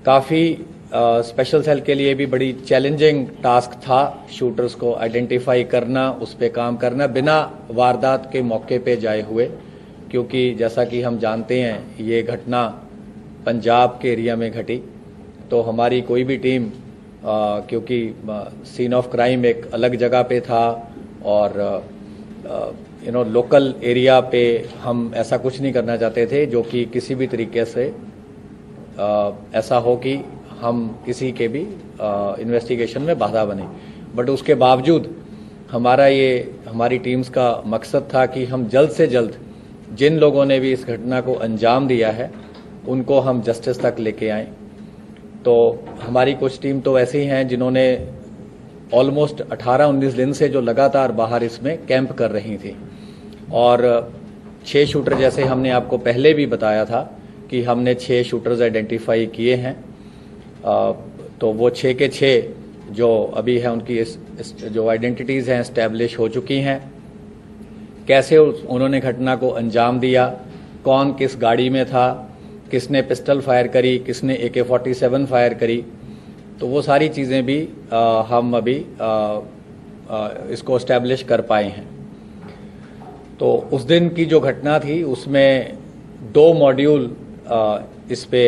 काफ़ी special cell के लिए भी बड़ी चैलेंजिंग टास्क था शूटर्स को आइडेंटिफाई करना, उस पर काम करना बिना वारदात के मौके पे जाए हुए, क्योंकि जैसा कि हम जानते हैं ये घटना पंजाब के एरिया में घटी। तो हमारी कोई भी टीम क्योंकि सीन ऑफ क्राइम एक अलग जगह पे था और लोकल एरिया पे हम ऐसा कुछ नहीं करना चाहते थे जो कि किसी भी तरीके से ऐसा हो कि हम किसी के भी इन्वेस्टिगेशन में बाधा बने। बट उसके बावजूद हमारी टीम्स का मकसद था कि हम जल्द से जल्द जिन लोगों ने भी इस घटना को अंजाम दिया है उनको हम जस्टिस तक लेके आएं। तो हमारी कुछ टीम तो ऐसी हैं जिन्होंने ऑलमोस्ट 18-19 दिन से जो लगातार बाहर इसमें कैंप कर रही थी और 6 शूटर, जैसे हमने आपको पहले भी बताया था कि हमने 6 शूटर्स आइडेंटिफाई किए हैं। तो वो 6 के 6 जो अभी है उनकी जो आइडेंटिटीज़ हैं एस्टैब्लिश हो चुकी हैं। कैसे उन्होंने घटना को अंजाम दिया, कौन किस गाड़ी में था, किसने पिस्टल फायर करी, किसने AK-47 फायर करी, तो वो सारी चीज़ें भी हम अभी इसको एस्टैब्लिश कर पाए हैं। तो उस दिन की जो घटना थी उसमें 2 मॉड्यूल इस पे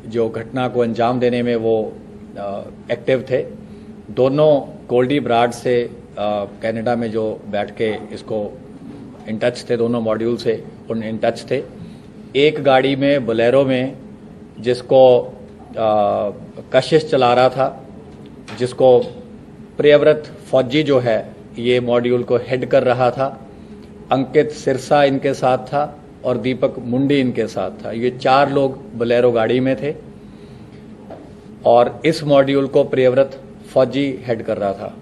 जो घटना को अंजाम देने में वो एक्टिव थे। दोनों गोल्डी ब्राड से कनाडा में जो बैठ के इसको इन टच थे, दोनों मॉड्यूल से उन इन टच थे। एक गाड़ी में बोलेरो में जिसको कशिश चला रहा था, जिसको प्रियव्रत फौजी जो है ये मॉड्यूल को हेड कर रहा था। अंकित सिरसा इनके साथ था और दीपक मुंडी इनके साथ था। ये 4 लोग बोलेरो गाड़ी में थे और इस मॉड्यूल को प्रियव्रत फौजी हेड कर रहा था।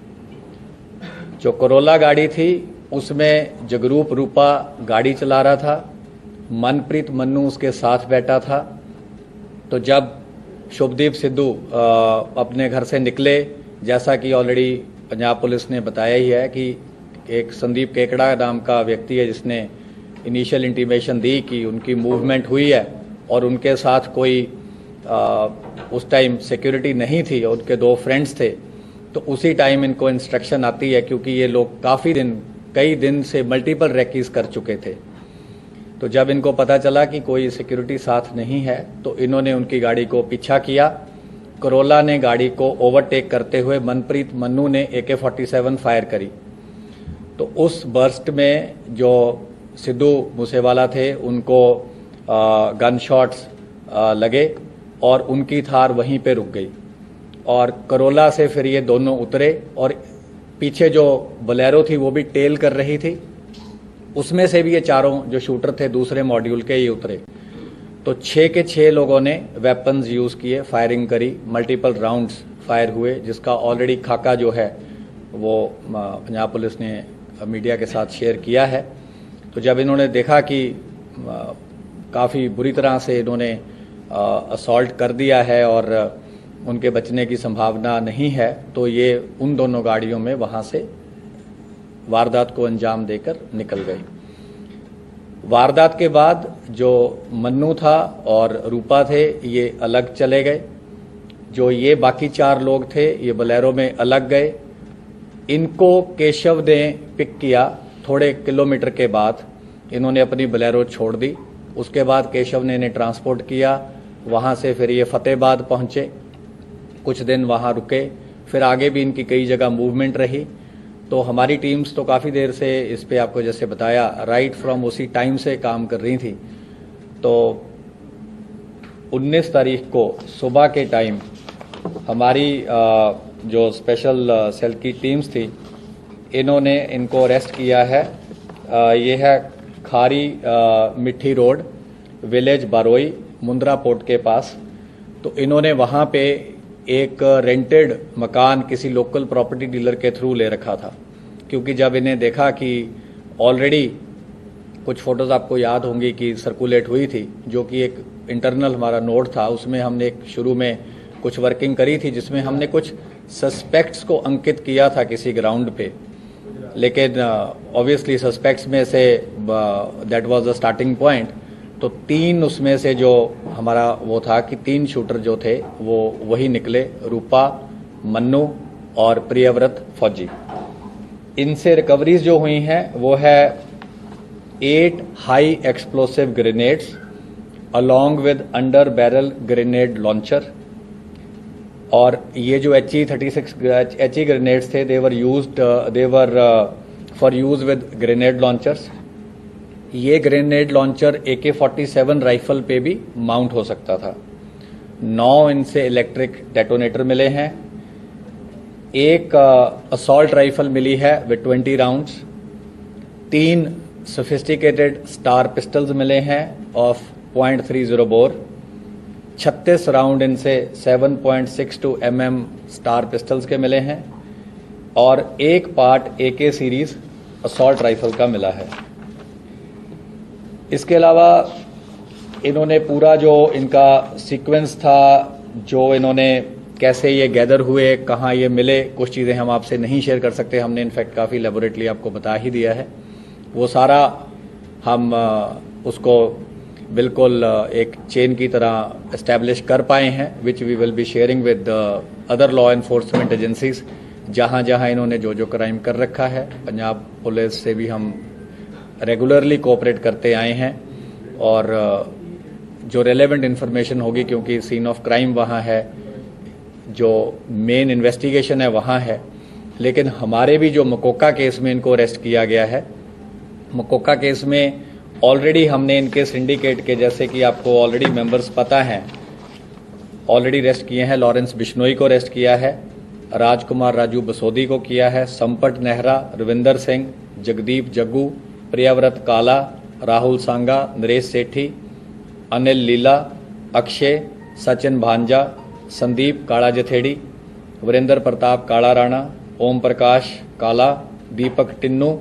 जो करोला गाड़ी थी उसमें जगरूप रूपा गाड़ी चला रहा था, मनप्रीत मन्नू उसके साथ बैठा था। तो जब शुभदीप सिद्धू अपने घर से निकले, जैसा कि ऑलरेडी पंजाब पुलिस ने बताया ही है कि एक संदीप केकड़ा नाम का व्यक्ति है जिसने इनिशियल इंटीमेशन दी कि उनकी मूवमेंट हुई है और उनके साथ कोई उस टाइम सिक्योरिटी नहीं थी और उनके 2 फ्रेंड्स थे। तो उसी टाइम इनको इंस्ट्रक्शन आती है, क्योंकि ये लोग कई दिन से मल्टीपल रेकीज कर चुके थे। तो जब इनको पता चला कि कोई सिक्योरिटी साथ नहीं है तो इन्होंने उनकी गाड़ी को पीछा किया। करोला ने गाड़ी को ओवरटेक करते हुए मनप्रीत मन्नू ने AK-47 फायर करी। तो उस बर्स्ट में जो सिद्धू मूसेवाला थे उनको गन शॉट्स लगे और उनकी थार वहीं पे रुक गई और करोला से फिर ये दोनों उतरे और पीछे जो बोलेरो थी वो भी टेल कर रही थी, उसमें से भी ये 4 जो शूटर थे दूसरे मॉड्यूल के ये उतरे। तो 6 के 6 लोगों ने वेपन्स यूज किए, फायरिंग करी, मल्टीपल राउंड्स फायर हुए, जिसका ऑलरेडी खाका जो है वो पंजाब पुलिस ने मीडिया के साथ शेयर किया है। तो जब इन्होंने देखा कि काफ़ी बुरी तरह से इन्होंने असॉल्ट कर दिया है और उनके बचने की संभावना नहीं है, तो ये उन दोनों गाड़ियों में वहाँ से वारदात को अंजाम देकर निकल गए। वारदात के बाद जो मन्नू था और रूपा थे ये अलग चले गए। जो ये बाकी 4 लोग थे ये बोलेरो में अलग गए। इनको केशव ने पिक किया थोड़े किलोमीटर के बाद, इन्होंने अपनी बोलेरो छोड़ दी। उसके बाद केशव ने इन्हें ट्रांसपोर्ट किया, वहाँ से फिर ये फतेहाबाद पहुँचे, कुछ दिन वहाँ रुके, फिर आगे भी इनकी कई जगह मूवमेंट रही। तो हमारी टीम्स तो काफ़ी देर से इस पे आपको जैसे बताया राइट फ्रॉम उसी टाइम से काम कर रही थी। तो 19 तारीख को सुबह के टाइम हमारी जो स्पेशल सेल की टीम्स थी इन्होंने इनको अरेस्ट किया है। ये है खारी मिट्टी रोड, विलेज बारोई, मुंद्रा पोर्ट के पास। तो इन्होंने वहाँ पे एक रेंटेड मकान किसी लोकल प्रॉपर्टी डीलर के थ्रू ले रखा था, क्योंकि जब इन्हें देखा कि ऑलरेडी कुछ फोटोज आपको याद होंगी कि सर्कुलेट हुई थी, जो कि एक इंटरनल हमारा नोट था, उसमें हमने एक शुरू में कुछ वर्किंग करी थी जिसमें हमने कुछ सस्पेक्ट्स को अंकित किया था किसी ग्राउंड पे। लेकिन ऑब्वियसली सस्पेक्ट्स में say that was the starting point, तो 3 उसमें से जो हमारा वो था कि 3 शूटर जो थे वो वही निकले, रूपा, मन्नू और प्रियव्रत फौजी। इनसे रिकवरीज जो हुई हैं वो है 8 high explosive grenades along with under barrel grenade launcher. और ये जो HE-36 ग्रेनेड्स थे they were for use with grenade launchers. ये ग्रेनेड लॉन्चर AK-47 राइफल पे भी माउंट हो सकता था। 9 इनसे इलेक्ट्रिक डेटोनेटर मिले हैं। एक असॉल्ट राइफल मिली है with 20 rounds. 3 sophisticated star pistols मिले हैं ऑफ .30 बोर। 36 राउंड इनसे 7.62 mm स्टार पिस्टल्स के मिले हैं और एक part AK series assault rifle का मिला है। इसके अलावा इन्होंने पूरा जो इनका सीक्वेंस था, जो इन्होंने कैसे ये गैदर हुए, कहाँ ये मिले, कुछ चीज़ें हम आपसे नहीं शेयर कर सकते। हमने इनफैक्ट काफ़ी लेबोरेटली आपको बता ही दिया है। वो सारा हम उसको बिल्कुल एक चेन की तरह एस्टैब्लिश कर पाए हैं, which we will be sharing with other law enforcement agencies. जहाँ जहाँ इन्होंने जो क्राइम कर रखा है, पंजाब पुलिस से भी हम रेगुलरली कोऑपरेट करते आए हैं और जो रेलेवेंट इन्फॉर्मेशन होगी, क्योंकि सीन ऑफ क्राइम वहाँ है, जो मेन इन्वेस्टिगेशन है वहाँ है। लेकिन हमारे भी जो मकोका केस में इनको अरेस्ट किया गया है, मकोका केस में ऑलरेडी हमने इनके सिंडिकेट के, जैसे कि आपको ऑलरेडी मेंबर्स पता हैं, ऑलरेडी अरेस्ट किए हैं। लॉरेंस बिश्नोई को अरेस्ट किया है, राजकुमार राजू बसोदी को किया है, संपट नेहरा, रविंदर सिंह, जगदीप जग्गू, प्रियव्रत काला, राहुल सांगा, नरेश सेठी, अनिल लीला, अक्षय, सचिन भांजा, संदीप काला जथेड़ी, वीरेंद्र प्रताप काला राणा, ओम प्रकाश काला, दीपक टिन्नू,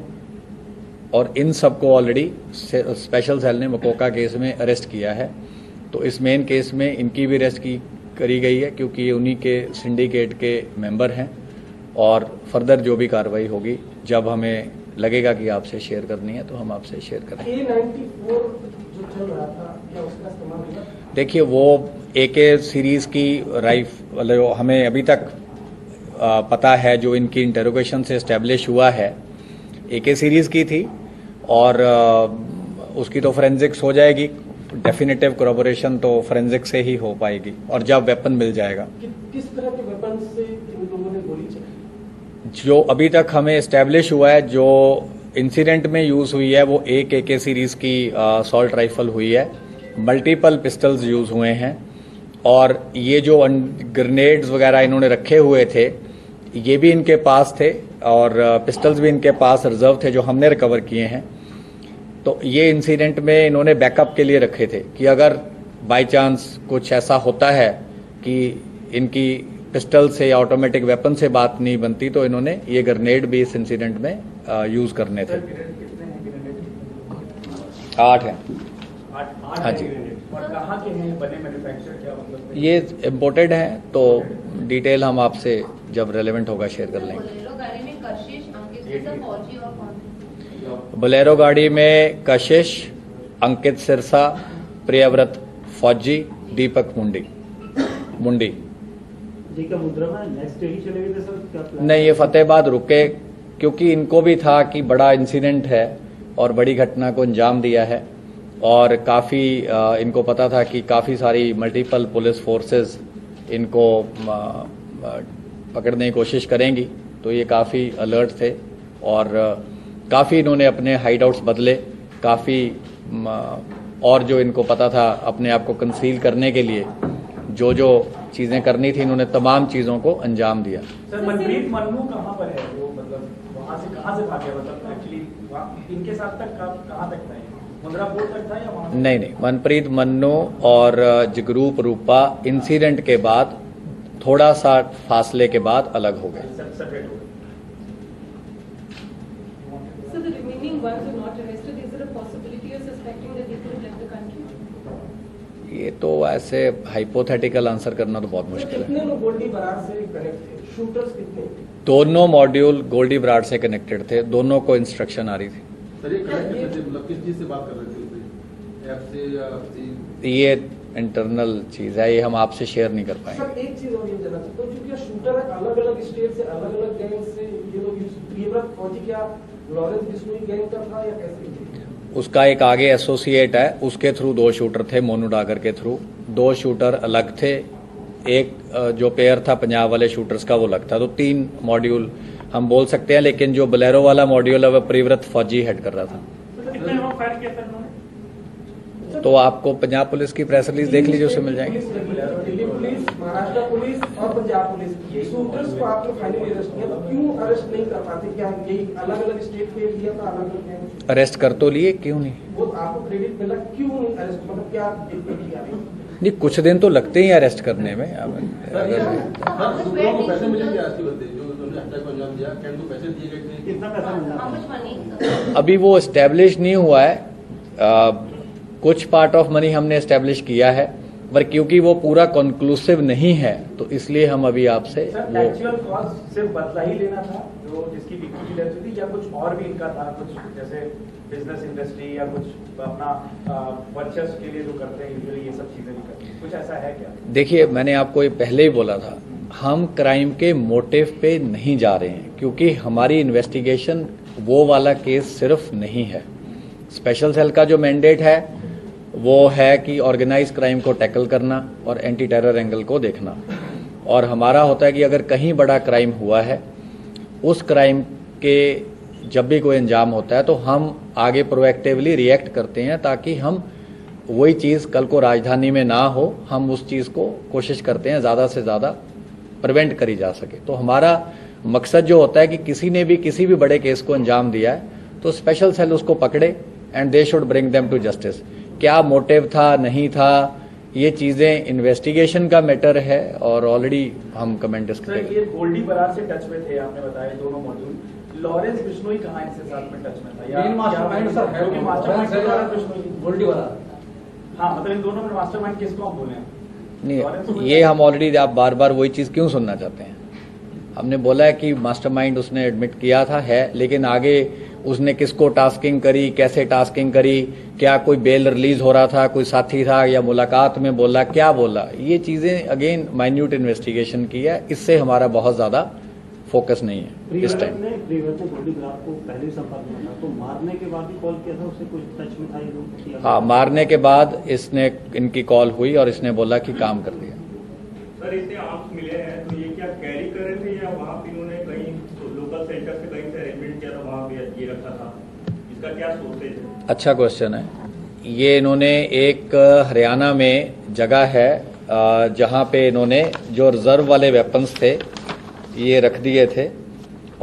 और इन सबको ऑलरेडी स्पेशल सेल ने मकोका केस में अरेस्ट किया है। तो इस मेन केस में इनकी भी अरेस्ट करी गई है, क्योंकि ये उन्हीं के सिंडिकेट के मेंबर हैं। और फर्दर जो भी कार्रवाई होगी, जब हमें लगेगा कि आपसे शेयर करनी है, तो हम आपसे शेयर करेंगे। A-94 जो चल रहा था, क्या उसका इस्तेमाल हुआ? देखिए, वो AK सीरीज की राइफल हमें अभी तक पता है, जो इनकी इंटेरोगेशन से एस्टेब्लिश हुआ है, AK सीरीज की थी। और उसकी तो फोरेंसिक्स हो जाएगी, डेफिनेटिव कोरोबोरेशन तो फोरेंसिक से ही हो पाएगी, और जब वेपन मिल जाएगा। किस तरह के वेपन से इन लोगों ने गोली चलाई? जो अभी तक हमें एस्टेब्लिश हुआ है, जो इंसिडेंट में यूज हुई है, वो एक AK सीरीज की असॉल्ट राइफल हुई है। मल्टीपल पिस्टल्स यूज हुए हैं, और ये जो ग्रेनेड्स वगैरह इन्होंने रखे हुए थे, ये भी इनके पास थे, और पिस्टल्स भी इनके पास रिजर्व थे, जो हमने रिकवर किए हैं। तो ये इंसिडेंट में इन्होंने बैकअप के लिए रखे थे कि अगर बाय चांस कुछ ऐसा होता है कि इनकी पिस्टल से या ऑटोमेटिक वेपन से बात नहीं बनती, तो इन्होंने ये ग्रेनेड भी इस इंसिडेंट में और कहाँ के हैं, बने मैन्युफैक्चर, क्या मतलब? ये इम्पोर्टेड हैं, तो डिटेल हम आपसे जब रेलेवेंट होगा शेयर कर लेंगे। बोलेरो गाड़ी में कशिश, अंकित सिरसा, प्रियव्रत फौजी, दीपक मुंडी। नेक्स्ट डे ही चले गए सर, क्या प्लान? नहीं, ये फतेहाबाद रुके, क्योंकि इनको भी था कि बड़ा इंसिडेंट है और बड़ी घटना को अंजाम दिया है, और काफ़ी इनको पता था कि काफ़ी सारी मल्टीपल पुलिस फोर्सेस इनको पकड़ने की कोशिश करेंगी। तो ये काफ़ी अलर्ट थे, और काफ़ी इन्होंने अपने हाइड आउट्स बदले, काफ़ी और जो इनको पता था अपने आप को कंसील करने के लिए जो जो चीज़ें करनी थी, इन्होंने तमाम चीज़ों को अंजाम दिया। सर, मनप्रीत मन्नू कहाँ पर है? वो मतलब वहाँ से कहाँ से भागे? मतलब एक्चुअली इनके साथ तक कहाँ तक था? मुंद्रा पोर्ट तक था या वहाँ? नहीं, मनप्रीत मन्नू और जगरूप रूपा इंसिडेंट के बाद थोड़ा सा फासले के बाद अलग हो गए। सेपरेट हो गए। So the remaining ones who not arrested, is there a possibility of suspecting that they could have left the country? ये तो ऐसे हाइपोथेटिकल आंसर करना तो बहुत मुश्किल है। कितने लोग गोल्डी बरार से कनेक्ट थे? शूटर्स कितने? दोनों मॉड्यूल गोल्डी बराड़ से कनेक्टेड थे, दोनों को इंस्ट्रक्शन आ रही थी। सर, ये कनेक्ट मतलब किस चीज से बात कर रहे थे? ये इंटरनल चीज है, ये हम आपसे शेयर नहीं कर पाएंगे। सर एक चीज और ये जानना चाहता हूँ, क्योंकि शूटर अलग अलग स्टेट से अलग अलग गैंग से ये लोग प्रियव्रत फौजी क्या लॉरेंस बिश्नोई गैंग का था या कैसे? उसका एक आगे एसोसिएट है, उसके थ्रू 2 शूटर थे, मोनू डागर के थ्रू 2 शूटर अलग थे, एक जो पेयर था पंजाब वाले शूटर्स का वो अलग था, तो 3 मॉड्यूल हम बोल सकते हैं। लेकिन जो बोलेरो वाला मॉड्यूल है वह प्रियव्रत फौजी हेड कर रहा था। कितने लोग फायर किया था? तो आपको पंजाब पुलिस की प्रेस रिलीज देख लीजिए, उससे मिल जाएंगे। दिल्ली पुलिस, महाराष्ट्र पुलिस और पंजाब पुलिस शूटर्स को आपने फाइनली अरेस्ट किया, तो क्यों अरेस्ट नहीं कर पाते? क्या यही अलग अलग स्टेट पे लिया था, अलग अलग अरेस्ट कर तो लिए, क्यों नहीं? वो आपको क्रेडिट मिला, क्यों नहीं अरेस्ट? मतलब क्या दिक्कत किया? नहीं, कुछ दिन तो लगते ही अरेस्ट करने में। पैसे मिले थे आरती बंदे जो उन्होंने हत्या को अंजाम दिया, क्या उनको पैसे दिए गए थे? कितना पैसा मिला? अभी वो एस्टेब्लिश नहीं हुआ है। कुछ पार्ट ऑफ मनी हमने एस्टेब्लिश किया है, पर क्योंकि वो पूरा कंक्लूसिव नहीं है तो इसलिए हम अभी आपसे वो एक्चुअल कॉस्ट सिर्फ बदला ही लेना था जो जिसकी विक्की की डेथ हुई थी, या कुछ और भी इनका था? कुछ जैसे बिजनेस इंडस्ट्री या कुछ अपना वर्चस्व के लिए जो करते हैं यूजुअली, ये सब चीजें नहीं करते, कुछ ऐसा है क्या? देखिए, मैंने आपको ये पहले ही बोला था, हम क्राइम के मोटिव पे नहीं जा रहे हैं, क्योंकि हमारी इन्वेस्टिगेशन वो वाला केस सिर्फ नहीं है। स्पेशल सेल का जो मैंडेट है वो है कि ऑर्गेनाइज क्राइम को टैकल करना और एंटी टेरर एंगल को देखना, और हमारा होता है कि अगर कहीं बड़ा क्राइम हुआ है, उस क्राइम के जब भी कोई अंजाम होता है तो हम आगे प्रोएक्टिवली रिएक्ट करते हैं, ताकि हम वही चीज़ कल को राजधानी में ना हो, हम उस चीज़ को कोशिश करते हैं ज़्यादा से ज़्यादा प्रिवेंट करी जा सके। तो हमारा मकसद जो होता है कि किसी ने भी किसी भी बड़े केस को अंजाम दिया है तो स्पेशल सेल उसको पकड़े and they should bring them to justice. क्या मोटिव था, नहीं था, ये चीजें इन्वेस्टिगेशन का मैटर है और ऑलरेडी हम कमेंट सर, ये गोल्डी बरार से टच में थे, आपने बताया दोनों मॉड्यूल। लॉरेंस बिश्नोई कहाँ इनसे साथ में टच में था? या मास्टरमाइंड सर है, क्योंकि मास्टरमाइंड लॉरेंस बिश्नोई, गोल्डी वाला। हाँ, मतलब इन दोनों में मास्टरमाइंड किसको हम बोले? नहीं, ये हम ऑलरेडी, आप बार बार वही चीज क्यों सुनना चाहते हैं? हमने बोला है कि मास्टरमाइंड उसने एडमिट किया था, है, लेकिन आगे उसने किसको टास्किंग करी, कैसे टास्किंग करी, क्या कोई बेल रिलीज हो रहा था, कोई साथी था, या मुलाकात में बोला, क्या बोला, ये चीजें अगेन माइन्यूट इन्वेस्टिगेशन की है, इससे हमारा बहुत ज्यादा फोकस नहीं है इस टाइम। प्रियव्रत ने गोल्डी बरार को पहले संपर्क में था, तो मारने के बाद भी कॉल किया था, उससे कुछ टच में था ये लोग? हाँ, मारने के बाद इसने इनकी कॉल हुई और इसने बोला कि काम कर दिया। सर, इतने आर्म्स मिले हैं तो ये क्या कैरी कर रहे थे या वहाँ पे इन्होंने कहीं लोकल सेंटर से कहीं से अरेंजमेंट किया था, वहाँ पे ये रखा था? इसका क्या सोर्सेज है? अच्छा क्वेश्चन है। ये इन्होंने एक हरियाणा में जगह है जहाँ पे इन्होंने जो रिजर्व वाले वेपन्स थे ये रख दिए थे,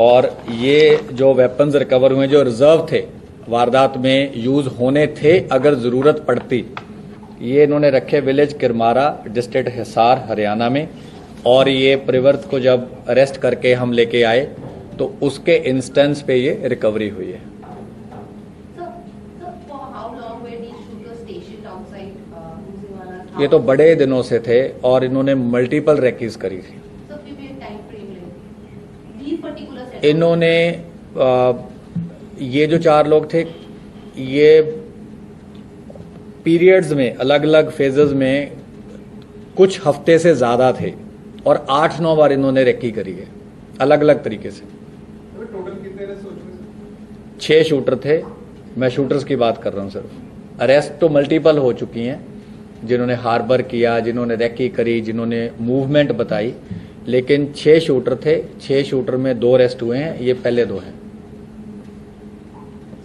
और ये जो वेपन्स रिकवर हुए जो रिजर्व थे, वारदात में यूज होने थे अगर जरूरत पड़ती, ये इन्होंने रखे विलेज किरमारा, डिस्ट्रिक्ट हिसार, हरियाणा में। और ये प्रियव्रत को जब अरेस्ट करके हम लेके आए तो उसके इंस्टेंस पे ये रिकवरी हुई है। ये तो बड़े दिनों से थे और इन्होंने मल्टीपल रेकीज करी थी। इन्होंने ये जो 4 लोग थे ये पीरियड्स में, अलग अलग फेजेस में कुछ हफ्ते से ज्यादा थे, और 8-9 बार इन्होंने रेकी करी है अलग अलग तरीके से। टोटल कितने रेस्ट हो चुके? 6 शूटर थे, मैं शूटर्स की बात कर रहा हूं सिर्फ। अरेस्ट तो मल्टीपल हो चुकी हैं, जिन्होंने हार्बर किया, जिन्होंने रेकी करी, जिन्होंने मूवमेंट बताई, लेकिन 6 शूटर थे। 6 शूटर में 2 अरेस्ट हुए हैं, ये पहले 2 हैं।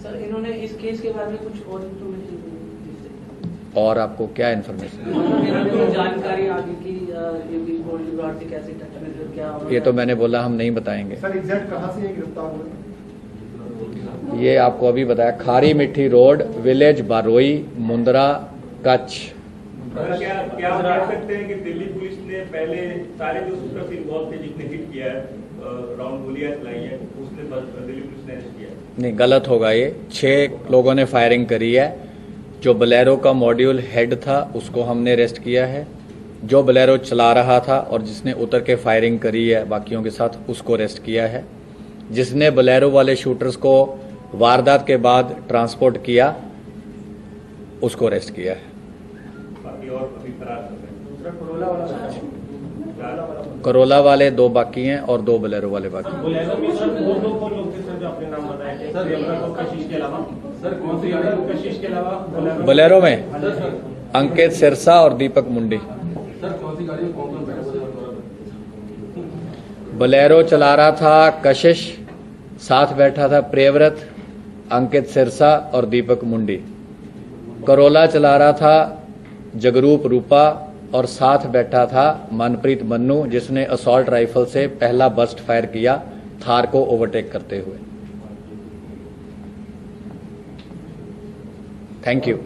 सर, इन्होंने इस केस के बारे में कुछ और और आपको क्या इन्फॉर्मेशन? जानकारी आगे की, गोल्डी बरार से कैसे टच में थे, क्या? ये तो मैंने बोला हम नहीं बताएंगे। सर, एग्जैक्ट कहाँ से ये गिरफ्तार हुए? ये आपको अभी बताया, खारी मिट्टी रोड, विलेज बारोई, मुंद्रा, कच्छ। क्या आप कह सकते हैं कि दिल्ली पुलिस ने पहले सारे जो शूटर्स इन्वॉल्व थे, जिसने हिट किया है, राउंड गोलियां चलाई है, उसने दिल्ली पुलिस ने अरेस्ट किया? नहीं, गलत होगा ये। 6 लोगों ने फायरिंग करी है। जो बोलेरो का मॉड्यूल हेड था उसको हमने अरेस्ट किया है, जो बोलेरो चला रहा था और जिसने उतर के फायरिंग करी है बाकियों के साथ, उसको अरेस्ट किया है। जिसने बोलेरो वाले शूटर्स को वारदात के बाद ट्रांसपोर्ट किया उसको अरेस्ट किया है। बाकी और अभी फरार कर रहे हैं। दूसरा कोरोला वाला करोला वाले 2 बाकी हैं और 2 बोलेरो वाले बाकी हैं। बोलेरो में सर और 2 कौन लोग थे सर जो अपने नाम बताए थे? सर, प्रियंका और कशिश के अलावा सर कौन सी गाड़ी कशिश के अलावा बोलेरो में अंकित सिरसा और दीपक मुंडी। सर कौन सी गाड़ी में कौन कौन बैठा हुआ था? बोलेरो चला रहा था कशिश, साथ बैठा था प्रियव्रत, अंकित सिरसा और दीपक मुंडी। करोला चला रहा था जगरूप रूपा और साथ बैठा था मनप्रीत मन्नू, जिसने असॉल्ट राइफल से पहला बर्स्ट फायर किया थार को ओवरटेक करते हुए। Thank you.